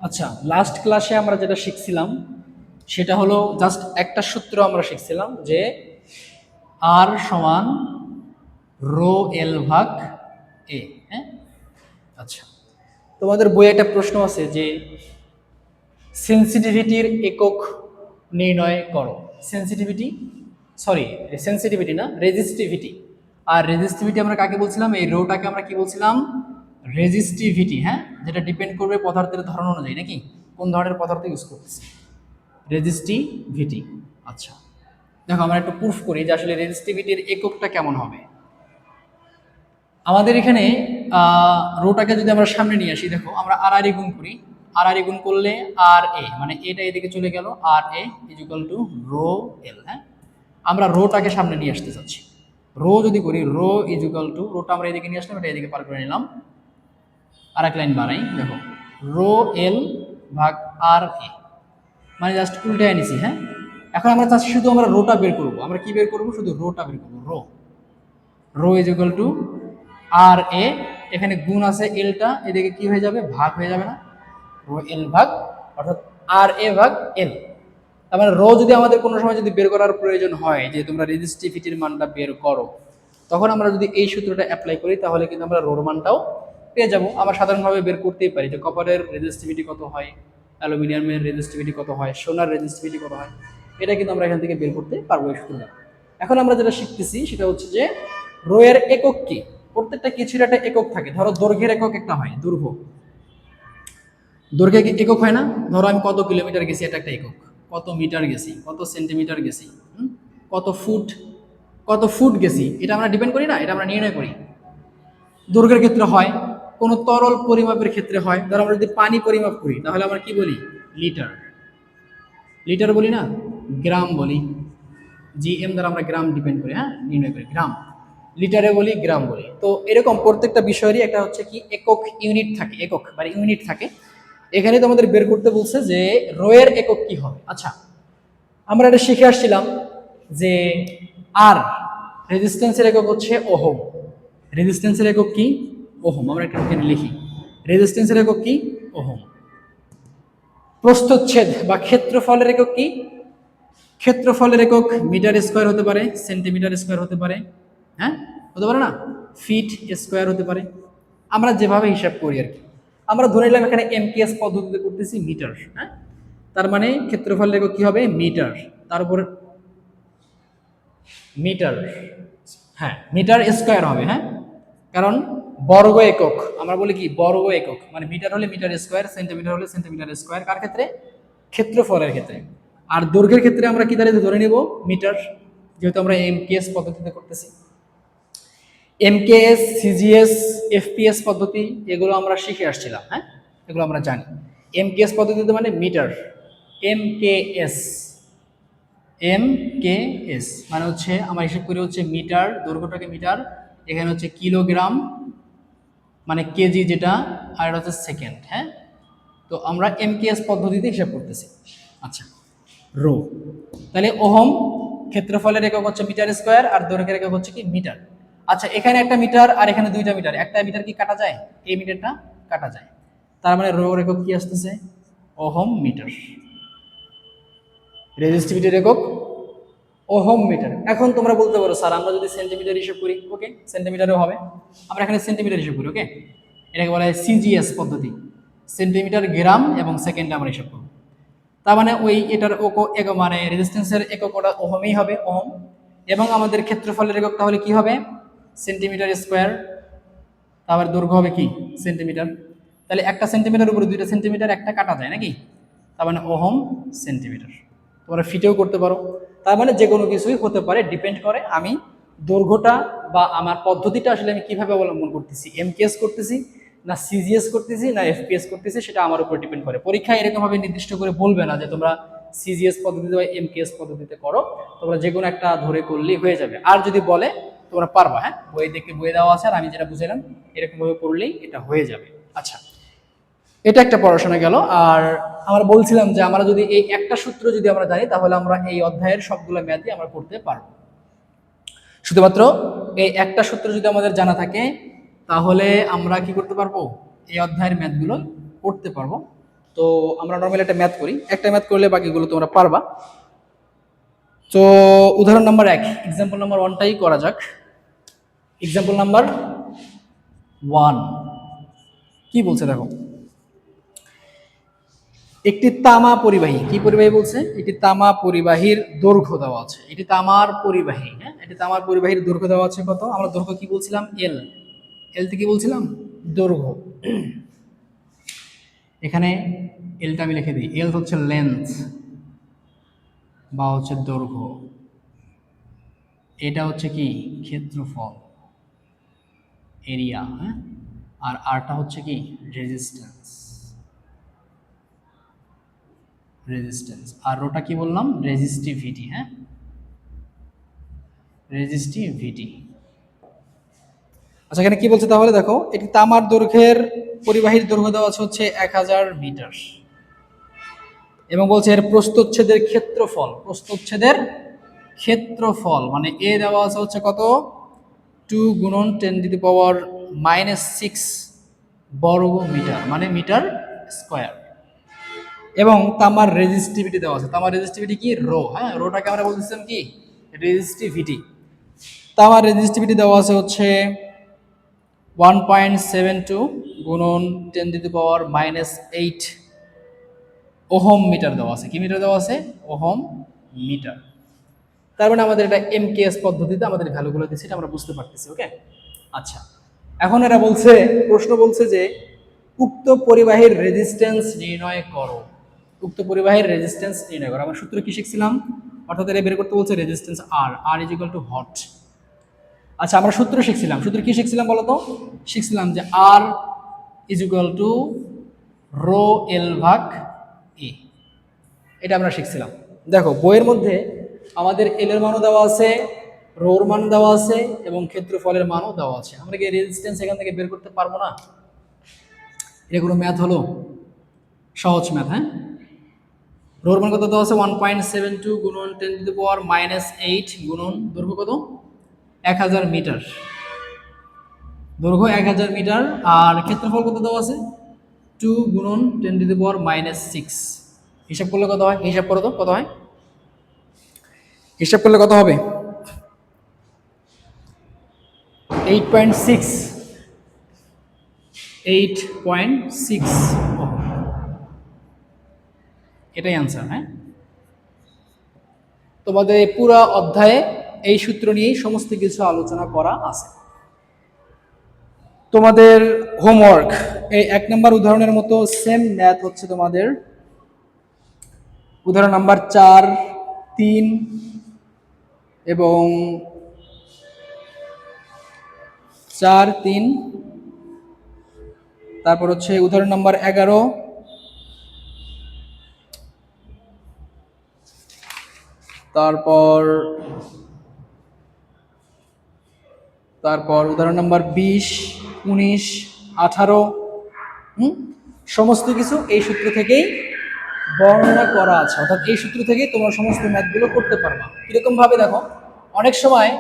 আচ্ছা, লাস্ট ক্লাসে আমরা যেটা শিখছিলাম সেটা হলো জাস্ট একটা সূত্র আমরা শিখছিলাম যে আর সমান রো এল ভাগ এ। হ্যাঁ, আচ্ছা, তোমাদের বইয়ে একটা প্রশ্ন আছে যে সেন্সিটিভিটির একক নির্ণয় করো। সেন্সিটিভিটি, সরি, সেন্সিটিভিটি না, রেজিস্টিভিটি। আর রেজিস্টিভিটি আমরা কাকে বলছিলাম? এই রোটাকে আমরা কি বলছিলাম? রেজিস্টিভিটি। হ্যাঁ, যেটা ডিপেন্ড করবে পদার্থের ধরন অনুযায়ী, নাকি কোন ধরনের পদার্থ ইউজ করতেছি, রেজিস্টিভিটি। আচ্ছা, দেখো আমরা একটু প্রুফ করি যে আসলে রেজিস্টিভিটির এককটা কেমন হবে। আমাদের এখানে রোটাকে যদি আমরা সামনে নিয়ে আসি, দেখো আমরা আর আর গুণ করি। আর আর গুণ করলে আর এ, মানে এটা এদিকে চলে গেল, R A is equal to rho L. হ্যাঁ, আমরা রোটাকে সামনে নিয়ে আসতে চাচ্ছি। রো যদি করি, রো ইজ ইকুয়াল টু, রোটা আমরা এদিকে নিয়ে আসলাম, এটা এদিকে পার করে নিলাম, আর এক লাইন বাড়াই, দেখো রো এল ভাগ আর এ, মানে জাস্ট উল্টে নিছি। হ্যাঁ, এখন আমরা চাচ্ছি শুধু আমরা রোটা বের করবো। আমরা কি বের করবো? শুধু রোটা বের করবো। Rho, rho is equal to R A, এখানে গুণ আছে এলটা, এদিকে কি হয়ে যাবে? ভাগ হয়ে যাবে না? রো এল ভাগ, অর্থাৎ আর এ ভাগ এল। তার মানে রো যদি আমাদের কোনো সময় যদি বের করার প্রয়োজন হয় যে তোমরা রেজিস্টিভিটির মানটা বের করো, তখন আমরা যদি এই সূত্রটা অ্যাপ্লাই করি তাহলে কিন্তু আমরা রোর মানটাও পেয়ে যাব। আমরা সাধারণভাবে বের করতেই পারি যে কপারের রেজিস্টিভিটি কত হয়, অ্যালুমিনিয়ামের রেজিস্টিভিটি কত হয়, সোনার রেজিস্টিভিটি কত হয়, এটা কিন্তু আমরা এখান থেকে বের করতে পারবো এই সূত্রটা। এখন আমরা যেটা শিখতেছি সেটা হচ্ছে যে রো এর একক কি। প্রত্যেকটা কিছুর একটা একক থাকে। ধরো দৈর্ঘ্যের একক একটা হয়, দৈর্ঘ্য, দৈর্ঘ্যে একক হয় না? ধরো আমি কত কিলোমিটার গেছি, এটা একটা একক। কত মিটার গেছি, কত সেন্টিমিটার গেছি, কত ফুট, কত ফুট গেছি, এটা আমরা ডিপেন্ড করি না, এটা আমরা নির্ণয় করি। দৈর্ঘ্যের ক্ষেত্রে হয়, কোনো তরল পরিমাপের ক্ষেত্রে হয়। ধরো আমরা যদি পানি পরিমাপ করি তাহলে আমরা কি বলি? লিটার। লিটার বলি না, গ্রাম বলি। জিএম দ্বারা আমরা গ্রাম ডিপেন্ড করি, হ্যাঁ, নির্ণয় করি গ্রাম। লিটারে বলি, গ্রাম বলি। তো এরকম প্রত্যেকটা বিষয়েরই একটা হচ্ছে কি একক, ইউনিট থাকে, একক মানে ইউনিট থাকে। এখানে তো আমাদের বের করতে বলছে যে রো এর একক কি হবে। আচ্ছা, আমরা এটা শিখে আসছিলাম যে আর রেজিস্ট্যান্সের একক হচ্ছে ওহম। রেজিস্ট্যান্সের একক কি? ওহম। আমরা একটা এখানে লিখি, রেজিস্ট্যান্সের একক কি? ওহম। প্রস্থচ্ছেদ বা ক্ষেত্রফলের একক কি? ক্ষেত্রফলের একক মিটার স্কোয়ার হতে পারে, সেন্টিমিটার স্কোয়ার হতে পারে, হ্যাঁ, হতে পারে না, ফিট স্কোয়ার হতে পারে। আমরা যেভাবে হিসাব করি আর কি, আমরা ধরে নিলাম এখানে এমকেএস পদ্ধতিতে করতেছি মিটার। হ্যাঁ, তার মানে ক্ষেত্রফলের একক কি হবে? মিটার। তার উপর মিটার, হ্যাঁ, মিটার স্কোয়ার হবে। হ্যাঁ, কারণ বর্গ একক, আমরা বলি কি বর্গ একক, মানে মিটার হলে মিটার স্কোয়ার, সেন্টিমিটার হলে সেন্টিমিটার স্কোয়ার। কার ক্ষেত্রে? ক্ষেত্রফলের ক্ষেত্রে। আর দৈর্ঘ্যের ক্ষেত্রে আমরা কি দ্বারা ধরে নিব? মিটার, যেহেতু আমরা এমকেএস পদ্ধতিতে করতেছি। এমকেএস, সিজিএস, এফপিএস পদ্ধতি এগুলো আমরা শিখে আসছিলাম। হ্যাঁ, এগুলো আমরা জানি। এমকেএস পদ্ধতিতে মানে মিটার, এমকেএস, এমকেএস মানে হচ্ছে আমরা হিসাব করি হচ্ছে মিটার, দৈর্ঘ্যটাকে মিটার, এখানে হচ্ছে কিলোগ্রাম মানে কেজি যেটা, আর এটা হচ্ছে সেকেন্ড। হ্যাঁ, তো আমরা এমকেএস পদ্ধতিতে হিসাব করতেছি। আচ্ছা, রো, তাহলে ওহম ক্ষেত্রফলের একক হচ্ছে মিটার স্কোয়ার, আর দৈর্ঘ্যের একক হচ্ছে কি মিটার। আচ্ছা, এখানে একটা মিটার আর এখানে দুইটা মিটার, একটা মিটার কি কাটা যায়? এই মিটারটা কাটা যায়। তার মানে রো এর একক কি আসতেছে? Ohm metre. রেজিস্টিভিটির একক ওহম মিটার। এখন তোমরা বলতে পারো স্যার আমরা যদি সেন্টিমিটার হিসেব করি, ওকে, সেন্টিমিটারও হবে। আমরা এখানে সেন্টিমিটার হিসেব করি, ওকে, এটাকে বলা হয় সিজিএস পদ্ধতি, সেন্টিমিটার, গ্রাম এবং সেকেন্ডে আমরা হিসাব করব। তার মানে ওই এটার একক মানে রেজিস্ট্যান্সের একক ওটা ওহমই হবে, ওহম। এবং আমাদের ক্ষেত্রফলের একক তাহলে কি হবে? Centimetre square. তারপর দৈর্ঘ্য হবে কি? সেন্টিমিটার। তাহলে একটা সেন্টিমিটার উপরে দুইটা সেন্টিমিটার একটা কাটা যায় নাকি? তার মানে ওহম সেন্টিমিটার। তোমরা ফিটেও করতে পারো। তার মানে যে কোনো কিছুই হতে পারে, ডিপেন্ড করে আমি দৈর্ঘ্যটা বা আমার পদ্ধতিটা আসলে আমি কিভাবে অবলম্বন করতেছি, এমকেএস করতেছি না সিজিএস করতেছি না এফপিএস করতেছি, সেটা আমার উপর ডিপেন্ড করে। পরীক্ষায় এরকমভাবে নির্দিষ্ট করে বলবে না যে তোমরা সিজিএস পদ্ধতিতে বা এমকেএস পদ্ধতিতে করো, তোমরা যে কোনো একটা ধরে করলেই হয়ে যাবে। আর যদি বলে তোমরা পারবা, হ্যাঁ, বই দেখে বই দেওয়া আছে আর আমি যেটা বুঝালাম এরকমভাবে করলেই এটা হয়ে যাবে। আচ্ছা, এটা একটা পড়াশোনা গেল। আর আমরা বলছিলাম যে আমরা যদি এই একটা সূত্র যদি আমরা জানি তাহলে আমরা এই অধ্যায়ের সবগুলো ম্যাথই আমরা করতে পারবো। শুধুমাত্র এই একটা সূত্র যদি আমাদের জানা থাকে তাহলে আমরা কি করতে পারবো? এই অধ্যায়ের ম্যাথগুলো করতে পারবো। তো আমরা নর্মালি একটা ম্যাথ করি, একটা ম্যাথ করলে বাকিগুলো তোমরা পারবা। তো উদাহরণ নাম্বার 1, এক্সাম্পল নাম্বার 1টাই করা যাক। এক্সাম্পল নাম্বার 1 কি বলছে দেখো, একটি তামা পরিবাহী, কি পরিবাহী বলছে, একটি তামা পরিবাহীর দৈর্ঘ্য দেওয়া আছে, এটি তামার পরিবাহী, হ্যাঁ এটি তামার পরিবাহীর দৈর্ঘ্য দেওয়া আছে কত, আমরা দৈর্ঘ্য কি বলছিলাম, এল, এল থেকে বলছিলাম দৈর্ঘ্য, এখানে এলটা আমি লিখে দিই, এল হচ্ছে লেন্থ বা হচ্ছে দৈর্ঘ্য, এটা হচ্ছে কি ক্ষেত্রফল এরিয়া, হ্যাঁ আর আরটা হচ্ছে কি রেজিস্ট্যান্স, রেজিস্ট্যান্স, আর রোটা কি বললাম রেজিস্টিভিটি, হ্যাঁ রেজিস্টিভিটি। আচ্ছা এখানে কি বলছে তাহলে দেখো, একটি তামার দৈর্ঘ্যের পরিবাহীর দৈর্ঘ্য দেওয়া আছে হচ্ছে 1000 মিটার এবং বলছে এর প্রস্থচ্ছেদের ক্ষেত্রফল, প্রস্থচ্ছেদের ক্ষেত্রফল মানে এ দেওয়া আছে হচ্ছে কত 2 গুণন 10⁻⁻6 বর্গ মিটার মানে মিটার স্কয়ার, এবং তামার রেজিস্টিভিটি দেওয়া আছে, তামার রেজিস্টিভিটি কি রো, হ্যাঁ রোটাকে আমরা বলতেছিলাম কি রেজিস্টিভিটি, তামার রেজিস্টিভিটি দেওয়া আছে হচ্ছে 1.72 গুণন 10⁻⁻8 ওহম মিটার দেওয়া আছে, কি মিটার দেওয়া আছে ওহম মিটার। তার মানে আমাদের এটা এমকেএস পদ্ধতিতে আমাদের ভ্যালুগুলো দিচ্ছে, এটা আমরা বুঝতে পারতেছি। ওকে আচ্ছা, এখন এরা বলছে, প্রশ্ন বলছে যে উক্ত পরিবাহীর রেজিস্ট্যান্স নির্ণয় করো, উক্ত পরিবাহীর রেজিস্ট্যান্স নির্ণয় করো। আমরা সূত্র কি শিখছিলাম, অর্থাৎ এরা বের করতে বলছে resistance R, R is equal to hot. আচ্ছা আমরা সূত্র শিখছিলাম, সূত্র কি শিখছিলাম বলো তো, শিখছিলাম যে R is equal to rho L ভাগ এ, এটা আমরা শিখছিলাম। দেখো বইয়ের মধ্যে আমাদের এল এর মানও দেওয়া আছে, রোর মান দেওয়া আছে এবং ক্ষেত্রফলের মানও দেওয়া আছে, আমরা কি রেজিস্ট্যান্স এখান থেকে বের করতে পারবো না? এটা কোনো ম্যাথ হলো, সহজ ম্যাথ, হ্যাঁ রোর মান কত দেওয়া আছে 1.72 গুণন 10⁻⁻8 গুণন দৈর্ঘ্য কত 1000 মিটার, দৈর্ঘ্য 1000 মিটার, আর ক্ষেত্রফল কত দেওয়া আছে 2 গুণন 10⁻⁻6, হিসাব করলে কত হয়, হিসাব করো তো কত হয়, হিসাব করলে কত হবে 8.6, 8.6 এটাই আনসার। হ্যাঁ তোমাদের পুরো অধ্যায়ে এই সূত্র নিয়েই সমস্ত কিছু আলোচনা করা আছে। তোমাদের হোমওয়ার্ক এই 1 নম্বর উদাহরণের মতো সেম ম্যাথ হচ্ছে তোমাদের উদাহরণ নাম্বার 4, 3 এবং 4, 3, তারপর হচ্ছে উদাহরণ নাম্বার 11, তারপর উদাহরণ নাম্বার 20, 19, 18, সমস্ত কিছু এই সূত্র থেকেই বর্ণনা করা আছে, অর্থাৎ এই সূত্র থেকেই তোমরা সমস্ত ম্যাথগুলো করতে পারবা। কিরকম ভাবে দেখো, অনেক সময়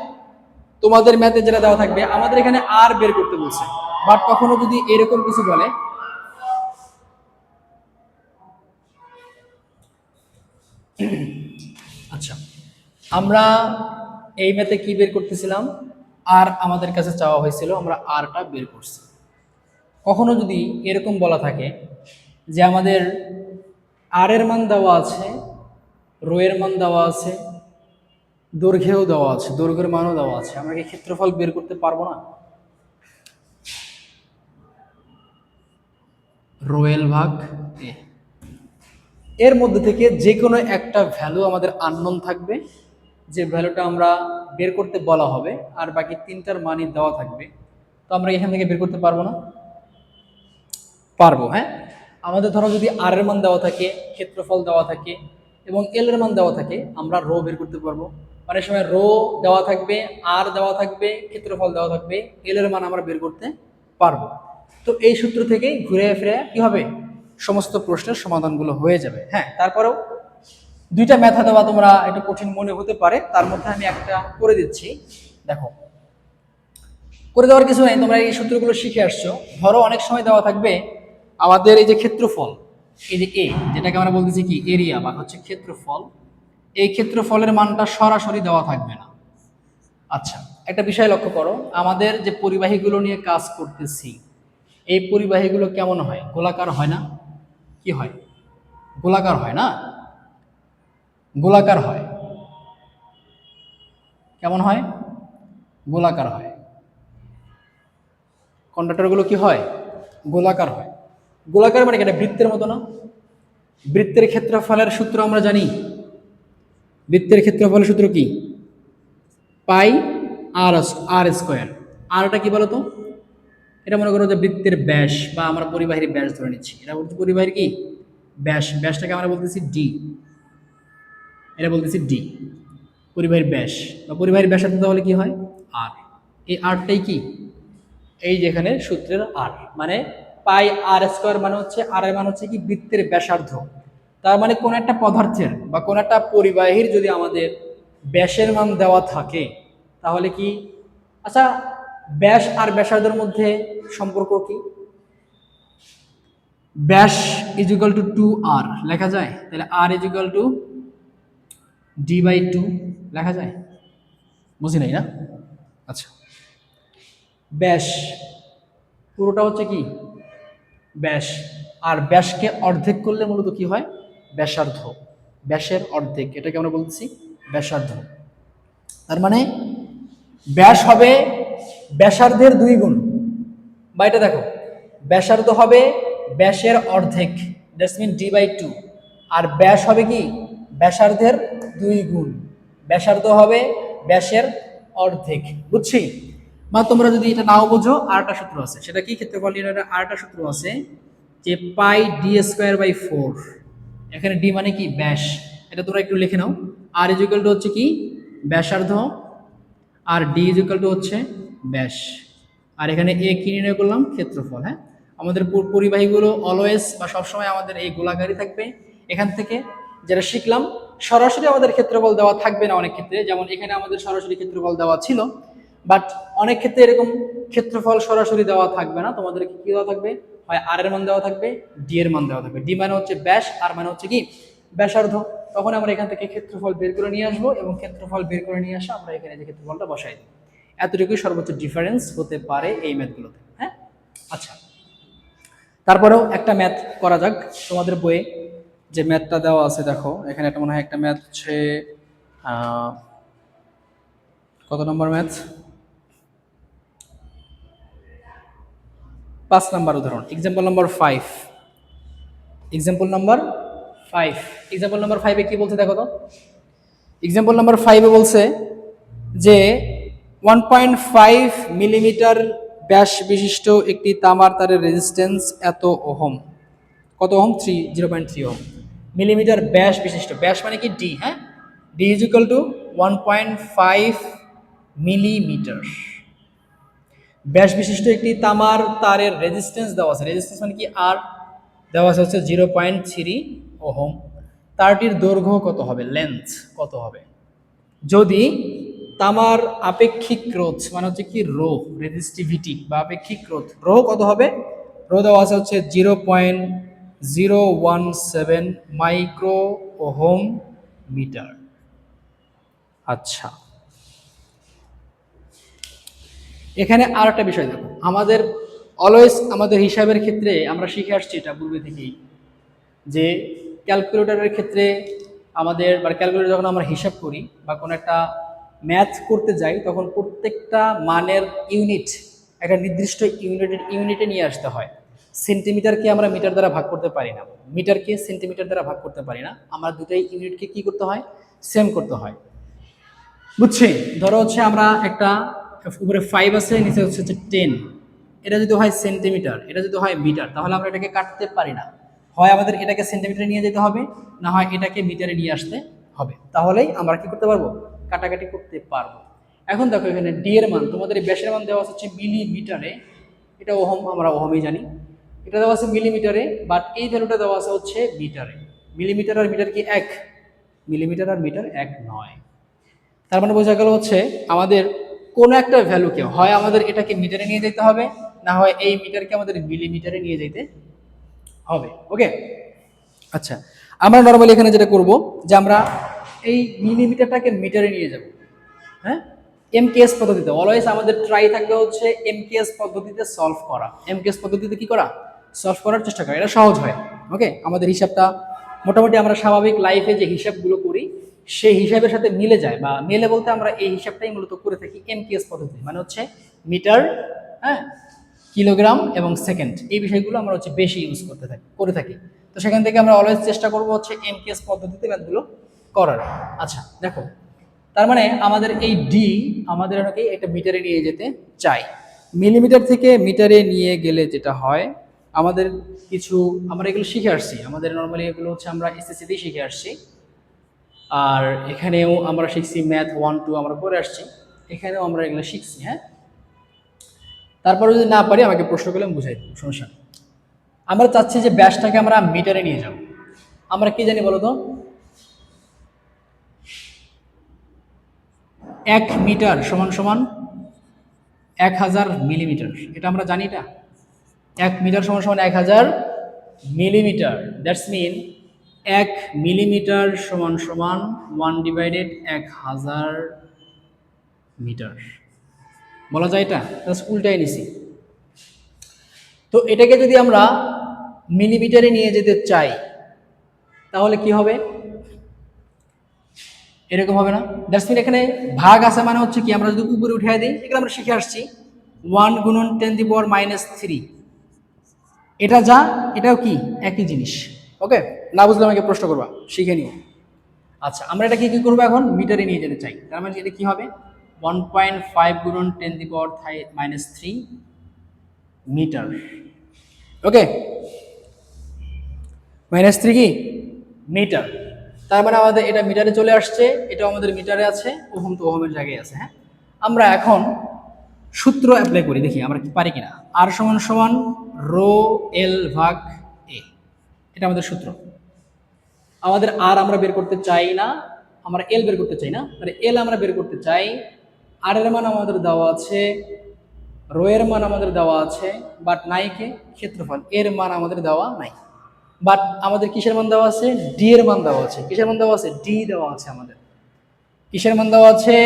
তোমাদের ম্যাথে যেটা দেওয়া থাকবে, আমাদের এখানে আর বের করতে বলছে, বাট কখনো যদি এরকম কিছু বলে আচ্ছা আমরা এই ম্যাথে কি বের করতেছিলাম, আর আমাদের কাছে চাওয়া হয়েছিল, আমরা আরটা বের করছি। কখনো যদি এরকম বলা থাকে যে আমাদের আর এর মান দেওয়া আছে, রো এর মান দেওয়া আছে, দৈর্ঘ্যেও দেওয়া আছে, দৈর্ঘ্যের মানও দেওয়া আছে, আমরা কি ক্ষেত্রফল বের করতে পারবো না? রো এল ভাগ এ, এর মধ্যে থেকে যে কোনো একটা ভ্যালু আমাদের আননোন থাকবে, যে ভ্যালুটা আমরা বের করতে বলা হবে, আর বাকি 3টার মানই দেওয়া থাকবে। তো আমরা এখান থেকে বের করতে পারবো না? পারবো। হ্যাঁ আমাদের ধরো যদি আর এর মান দেওয়া থাকে, ক্ষেত্রফল দেওয়া থাকে এবং এল এর মান দেওয়া থাকে, আমরা রো বের করতে পারবো। অনেক সময় রো দেওয়া থাকবে, আর দেওয়া থাকবে, ক্ষেত্রফল দেওয়া থাকবে, এল এর মান আমরা বের করতে পারবো। তো এই সূত্র থেকেই ঘুরে ফিরে কি হবে, সমস্ত প্রশ্নের সমাধানগুলো হয়ে যাবে। হ্যাঁ তারপরেও 2টা ম্যাথ দেওয়া তোমরা একটু কঠিন মনে হতে পারে, তার মধ্যে আমি একটা করে দিচ্ছি। দেখো করে দেওয়ার কিছু নেই, তোমরা এই সূত্রগুলো শিখে আসছো। ধরো অনেক সময় দেওয়া থাকবে আমাদের এই যে ক্ষেত্রফল, এই যে এ, যেটাকে আমরা বলতেছি কি এরিয়া বা হচ্ছে ক্ষেত্রফল, এই ক্ষেত্রফলের মানটা সরাসরি দেওয়া থাকবে না। আচ্ছা, একটা বিষয় লক্ষ্য করো, আমাদের যে পরিবাহীগুলো নিয়ে কাজ করতেছি, এই পরিবাহীগুলো কেমন হয়? গোলাকার হয় না? কি হয়? গোলাকার হয় না? গোলাকার হয়। কেমন হয়? গোলাকার হয়। কন্ডাক্টরগুলো কি হয়? গোলাকার হয়। গোলাকার মানে কি? এটা বৃত্তের মতো না? বৃত্তের ক্ষেত্রফলের সূত্র আমরা জানি। বৃত্তের ক্ষেত্রফলের সূত্র কি? পাই আর আর স্কোয়ার। আরটা কি বলতো? এটা মনে করো যে বৃত্তের ব্যাস বা আমরা পরিবাহীর ব্যাস ধরে নিচ্ছি। এটা বলতে পরিবাহীর কি ব্যাস, ব্যাসটাকে আমরা বলতেছি ডি। এটা বলতেছি ডি, পরিবাহীর ব্যাস বা পরিবাহীর ব্যাসার্ধ তাহলে কি হয়? আর। এই আরটাই কি? এই যেখানে সূত্রের আর মানে পাই আর স্কোয়ার মানে হচ্ছে আর এর মানে হচ্ছে কি বৃত্তের ব্যাসার্ধ। তার মানে কোন একটা পদার্থের বা কোন একটা পরিবাহীর যদি আমাদের ব্যাসের মান দেওয়া থাকে তাহলে কি, আচ্ছা ব্যাস আর ব্যাসার্ধের মধ্যে সম্পর্ক কি? ব্যাস ইজ ইকুয়াল টু 2r লেখা যায়, তাহলে আর ইজ ইকুয়াল টু d/2 লেখা যায়। বুঝি নাই না? আচ্ছা, ব্যাস পুরোটা হচ্ছে কি ব্যাস, আর ব্যাসকে অর্ধেক করলে মূলত কি হয়? ব্যাসার্ধ। ব্যাসের অর্ধেক, এটাকে আমরা বলছি ব্যাসার্ধ। তার মানে ব্যাস হবে ব্যাসার্ধের 2 গুণ, বা এটা দেখো ব্যাসার্ধ হবে ব্যাসের অর্ধেক, দ্যাটস মিন d/2, আর ব্যাস হবে কি ব্যাসার্ধের 2 গুণ। ব্যাসার্ধ হবে ব্যাসের অর্ধেক। বুঝছি? বা তোমরা যদি এটা নাও বোঝো, আরেকটা সূত্র আছে, সেটা কি ক্ষেত্রফল নির্ণয়ের আরেকটা সূত্র আছে যে পাই d²/4। এখানে ডি মানে কি ব্যাস, এটা তোমরা একটু লিখে নাও। আর ইজ ইকুয়াল টু হচ্ছে কি ব্যাসার্ধ, আর ডি ইজ ইকুয়াল টু হচ্ছে ব্যাস, আর এখানে এ কি নির্ণয় করলাম? ক্ষেত্রফল। হ্যাঁ, আমাদের পরিবাহীগুলো অলওয়েজ বা সবসময় আমাদের এই গোলাকারই থাকবে। এখান থেকে যেটা শিখলাম, সরাসরি আমাদের ক্ষেত্রফল দেওয়া থাকবে না অনেক ক্ষেত্রে, যেমন এখানে আমাদের সরাসরি ক্ষেত্রফল দেওয়া ছিল, বাট অনেক ক্ষেত্রে এরকম ক্ষেত্রফল সরাসরি দেওয়া থাকবে না, তোমাদেরকে কি দেওয়া থাকবে? হয় আর এর মান দেওয়া থাকবে, ডি এর মান দেওয়া থাকবে। ডি মানে হচ্ছে ব্যাস, আর মানে হচ্ছে কি ব্যাসার্ধ। তখন আমরা এখান থেকে ক্ষেত্রফল বের করে নিয়ে আসবো, এবং ক্ষেত্রফল বের করে নিয়ে আসা আমরা এখানে যে ক্ষেত্রফলটা বসাই দিই। এতটুকুই সর্বোচ্চ ডিফারেন্স হতে পারে এই ম্যাথগুলোতে। হ্যাঁ, আচ্ছা, তারপরেও একটা ম্যাথ করা যাক। তোমাদের বইয়ে যে ম্যাথটা দেওয়া আছে দেখো, এখানে একটা মনে হয় একটা ম্যাথ হচ্ছে কত নম্বর ম্যাথ? 5 নম্বর উদাহরণ, এক্সাম্পল নম্বর 5। এক্সাম্পল নাম্বার 5, এক্সাম্পল নাম্বার 5-এ কি বলছে দেখো তো। এক্সাম্পল নাম্বার 5-এ বলছে যে 1.5 মিলিমিটার ব্যাস বিশিষ্ট একটি তামার তারের রেজিস্ট্যান্স এত ওহম। কত ওহম? 0.3 ওহম। মিলিমিটার ব্যাস বিশিষ্ট, ব্যাস মানে কি ডি। হ্যাঁ, D is equal two 1.5 millimetre ব্যাস বিশিষ্ট একটি তামার তারের রেজিস্ট্যান্স দেওয়া আছে। রেজিস্ট্যান্স মানে কি আর, দেওয়া আছে হচ্ছে 0.3 ওহম। তারটির দৈর্ঘ্য কত হবে? লেন্থ কত হবে যদি তামার আপেক্ষিক রোধ মানে হচ্ছে কি রো, রেজিস্টিভিটি বা আপেক্ষিক রোধ, রো কত হবে? রো দেওয়া আছে হচ্ছে 0.017 মাইক্রো ওহম মিটার। আচ্ছা, এখানে আর একটা বিষয় দেখো, আমাদের অলওয়েজ আমাদের হিসাবের ক্ষেত্রে আমরা শিখে আসছি এটা পূর্বে থেকেই, যে ক্যালকুলেটরের ক্ষেত্রে আমাদের বা ক্যালকুলেটর যখন আমরা হিসাব করি বা কোনো একটা ম্যাথ করতে যাই, তখন প্রত্যেকটা মানের ইউনিট একটা নির্দিষ্ট ইউনিটে নিয়ে আসতে হয়। সেন্টিমিটারকে আমরা মিটার দ্বারা ভাগ করতে পারি না, মিটারকে সেন্টিমিটার দ্বারা ভাগ করতে পারি না, আমরা দুটাই ইউনিটকে কি করতে হয়? সেম করতে হয়। বুঝছি? ধরো হচ্ছে আমরা একটা উপরে 5 আছে, নিচে হচ্ছে 10, এটা যদি হয় সেন্টিমিটার, এটা যদি হয় মিটার, তাহলে আমরা এটাকে কাটতে পারি না। হয় আমাদের এটাকে সেন্টিমিটারে নিয়ে যেতে হবে, না হয় এটাকে মিটারে নিয়ে আসতে হবে, তাহলেই আমরা কি করতে পারবো? কাটাকাটি করতে পারবো। এখন দেখো এখানে ডি এর মান, তোমাদের এই ব্যাসের মান দেওয়া হচ্ছে মিলিমিটারে, এটা ওহম, আমরা ওহমই জানি। এটা দেওয়া আছে মিলিমিটারে, বাট এই ভ্যালুটা দেওয়া আছে হচ্ছে মিটারে। মিলিমিটার আর মিটার কি এক? মিলিমিটার আর মিটার এক নয়। তার মানে বোঝা গেল হচ্ছে আমাদের কোনো একটা ভ্যালুকে হয় আমাদের এটাকে মিটারে নিয়ে যেতে হবে, না হয় এই মিটারকে আমাদের মিলিমিটারে নিয়ে যেতে হবে। ওকে, আচ্ছা আমরা নর্মালি এখানে যেটা করব যে আমরা এই মিলিমিটারটাকে মিটারে নিয়ে যাব। হ্যাঁ, এমকেএস পদ্ধতিতে অলওয়েজ আমাদের ট্রাই থাকবে হচ্ছে এমকেএস পদ্ধতিতে সলভ করা। এমকেএস পদ্ধতিতে কি করা? সলভ করার চেষ্টা করা, এটা সহজ হয়। ওকে, আমাদের হিসাবটা মোটামুটি আমরা স্বাভাবিক লাইফে যে হিসাবগুলো করি সেই হিসাবের সাথে মিলে যায়, বা মিলে বলতে আমরা এই হিসাবটাই মূলত করে থাকি এমকেএস পদ্ধতি, মানে হচ্ছে মিটার, হ্যাঁ, কিলোগ্রাম এবং সেকেন্ড, এই বিষয়গুলো আমরা হচ্ছে বেশি ইউজ করে থাকি। তো সেখান থেকে আমরা অলওয়েজ চেষ্টা করব হচ্ছে এমকেএস পদ্ধতিতে ম্যাথগুলো করার। আচ্ছা দেখো, তার মানে আমাদের এই ডি আমাদের একটা মিটারে নিয়ে যেতে চাই। মিলিমিটার থেকে মিটারে নিয়ে গেলে যেটা হয়, আমাদের কিছু আমরা এগুলো শিখে আসছি, আমাদের নর্মালি এগুলো হচ্ছে আমরা এসএসসিতেই শিখে আসছি, আর এখানেও আমরা শিখছি ম্যাথ 1 2 আমরা করে আসছি, এখানেও আমরা এগুলো শিখছি। হ্যাঁ, তারপরে যদি না পারি আমাকে প্রশ্ন করলে আমি বুঝাই দেবো, সমস্যা নেই। আমরা চাচ্ছি যে ব্যাসটাকে আমরা মিটারে নিয়ে যাব। আমরা কি জানি বলো তো? 1 মিটার সমান সমান 1000 মিলিমিটার, এটা আমরা জানি। এটা 1 মিটার সমান সমান 1000 মিলিমিটার, দ্যাটস মিন 1 মিলিমিটার সমান সমান 1/1000 মিটার বলা যায়। এটা জাস্ট উল্টাই নিছি। তো এটাকে যদি আমরা মিলিমিটারে নিয়ে যেতে চাই তাহলে কি হবে? এরকম হবে না? দ্যাটস মিন এখানে ভাগ আছে, মানে হচ্ছে কি আমরা যদি উপরে উঠিয়ে দিই, এগুলো আমরা শিখে আসছি 1 গুণন 10⁻³ এটা যা এটাও কি একই জিনিস। ওকে, না বুঝলে আমাকে প্রশ্ন করবা, শিখে নিও। আচ্ছা আমরা এটা কি করবো এখন? মিটারে নিয়ে যেতে চাই, তার মানে এটা কি হবে? 1.5 গুণন 10⁻³ মিটার। ওকে, -3 কি মিটার, তার মানে আমাদের এটা মিটারে চলে আসছে, এটা আমাদের মিটারে আছে, ওহম তো ওহমের জায়গায় আছে। হ্যাঁ, আমরা এখন সূত্র অ্যাপ্লাই করি, দেখি আমরা কি পারি কিনা। আর সমান সমান রো এল ভাগ এ, এটা আমাদের সূত্র। আমাদের আর আমরা বের করতে চাই না, আমরা এল বের করতে চাই না, তাহলে এল আমরা বের করতে চাই। আর এর মান আমাদের দেওয়া আছে, রো এর মান আমাদের দেওয়া আছে, বাট নাই কে ক্ষেত্রফল এর মান আমাদের দেওয়া নাই। বাট আমাদের কিসের মান দেওয়া আছে? ডি এর মান দেওয়া আছে। কিসের মান দেওয়া আছে? ডি দেওয়া আছে আমাদের। কিসের মান দেওয়া আছে?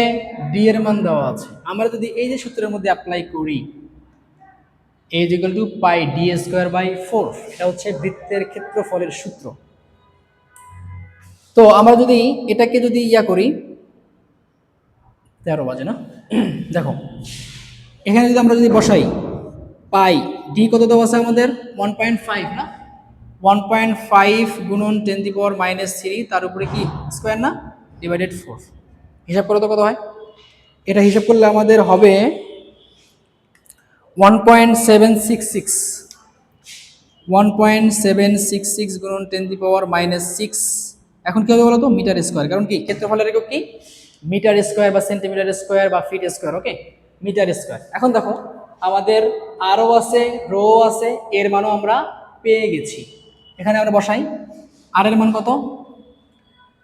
ডি এর মান দেওয়া আছে। আমরা যদি এই যে সূত্রের মধ্যে অ্যাপ্লাই করি a = πd²/4, এটা হচ্ছে বৃত্তের ক্ষেত্রফলের সূত্র। তো আমরা যদি এটাকে যদি ইয়া করি, 13 বাজে না? দেখো এখানে যদি আমরা যদি বসাই পাই, ডি কত দেওয়া আছে আমাদের? 1.5 না? 1.5 গুণন 10⁻³ তার উপরে কি স্কোয়ার না, ডিভাইডেড 4। হিসাব করো তো কত হয়? এটা হিসাব করলে আমাদের হবে 1.766 1.766 গুণন 10⁻⁶। এখন কি হবে বলো তো? মিটার স্কোয়ার, কারণ কি ক্ষেত্রফলের একক কি মিটার স্কোয়ার বা সেন্টিমিটার স্কোয়ার বা ফিট স্কোয়ার। ওকে, মিটার স্কোয়ার। এখন দেখো আমাদের আরও আছে, রো আছে, এর মানও আমরা পেয়ে গেছি। এখানে আমরা বসাই, আর এর মান কত?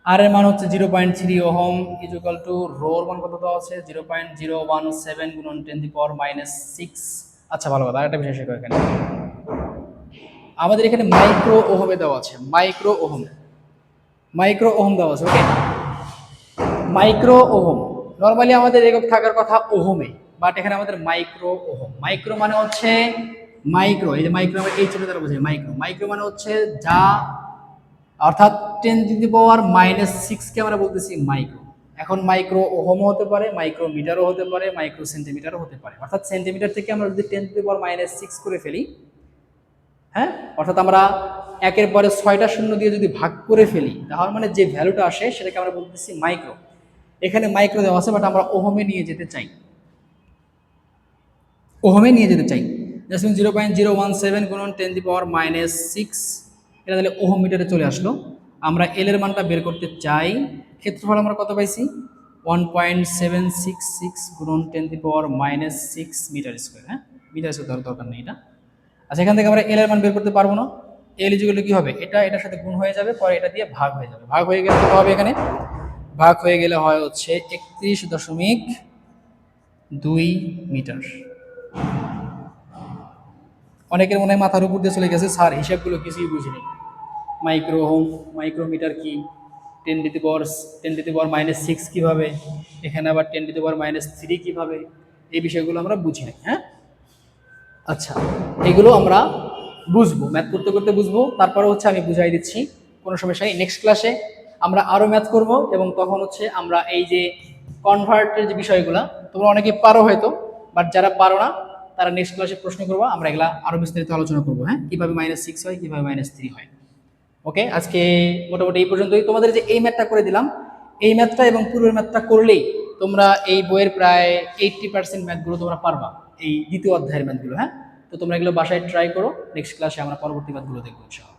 আর এর মান হচ্ছে 0.3 ওহম ইকুয়াল টু রোর মান কত দেওয়া আছে? 0.017 গুণন 10⁻⁶। আচ্ছা ভালো কথা, আরেকটা বিষয় শেখো। এখানে আমাদের এখানে মাইক্রো ওহমে দেওয়া আছে, মাইক্রো ওহম দেওয়া আছে। ওকে, মাইক্রো ওহম নর্মালি আমাদের একক থাকার কথা ওহমে, বাট এখানে আমাদের মাইক্রো ওহম। মাইক্রো মানে হচ্ছে মাইক্রো, এই যে মাইক্রো আমরা এই ছোট দ্বারা বোঝাই। মাইক্রো মানে হচ্ছে যা, অর্থাৎ 10⁻⁶ কে আমরা বলতেছি মাইক্রো। এখন মাইক্রো ওহমও হতে পারে, মাইক্রো মিটারও হতে পারে, মাইক্রো সেন্টিমিটারও হতে পারে। অর্থাৎ সেন্টিমিটার থেকে আমরা যদি 10⁻⁶ করে ফেলি, হ্যাঁ, অর্থাৎ আমরা একের পরে 6টা শূন্য দিয়ে যদি ভাগ করে ফেলি, তাহলে মানে যে ভ্যালুটা আসে সেটাকে আমরা বলতেছি মাইক্রো। এখানে মাইক্রো দেওয়া আছে, বাট আমরা ওহমে নিয়ে যেতে চাই, ওহমে নিয়ে যেতে চাই। জাস্ট 0.017 গুণন 10⁻⁶, এটা তাহলে ওহম মিটারে চলে আসলো। আমরা এল এর মানটা বের করতে চাই, ক্ষেত্রফল আমরা কত পাইছি? 1.766 গুণন 10⁻⁶ মিটার স্কোয়ার। হ্যাঁ, মিটার স্কোয়ার দরকার নেই এটা। আচ্ছা, এখান থেকে আমরা এল এর মান বের করতে পারবো না। এল ইকুয়াল টু কি হবে? এটা এটার সাথে গুণ হয়ে যাবে, পরে এটা দিয়ে ভাগ হয়ে যাবে। ভাগ হয়ে গেলে কত হবে? এখানে ভাগ হয়ে গেলে হয় হচ্ছে 31.2 মিটার। অনেকের মনে হয় মাথার উপর দিয়ে চলে গেছে, স্যার হিসাবগুলো কিছুই বুঝিনি। মাইক্রো ওহম, মাইক্রোমিটার কি, 10⁻⁻6 কিভাবে, এখানে আবার 10⁻³ কিভাবে, এই বিষয়গুলো আমরা বুঝি নাই। হ্যাঁ, আচ্ছা, এগুলো আমরা বুঝবো, ম্যাথ করতে করতে বুঝবো, তারপরে হচ্ছে আমি বুঝাই দিচ্ছি, কোনো সমস্যা নেই। নেক্সট ক্লাসে আমরা আরও ম্যাথ করব, এবং তখন হচ্ছে আমরা এই যে কনভার্টের যে বিষয়গুলো তোমরা অনেকে পারো হয়তো, বাট যারা পারো না তারা নেক্সট ক্লাসে প্রশ্ন করবো, আমরা এগুলা আরও বিস্তারিত আলোচনা করবো। হ্যাঁ, কীভাবে -6 হয়, কীভাবে -3 হয়। ওকে, আজকে মোটামুটি এই পর্যন্তই। তোমাদের যে এই ম্যাথটা করে দিলাম, এই ম্যাথটা এবং পূর্বের ম্যাথটা করলেই তোমরা এই বইয়ের প্রায় 80% ম্যাথগুলো তোমরা পারবা, এই দ্বিতীয় অধ্যায়ের ম্যাথগুলো। হ্যাঁ, তো তোমরা এগুলো বাসায় ট্রাই করো, নেক্সট ক্লাসে আমরা পরবর্তী ম্যাথগুলো দেখবো ইনশাআল্লাহ।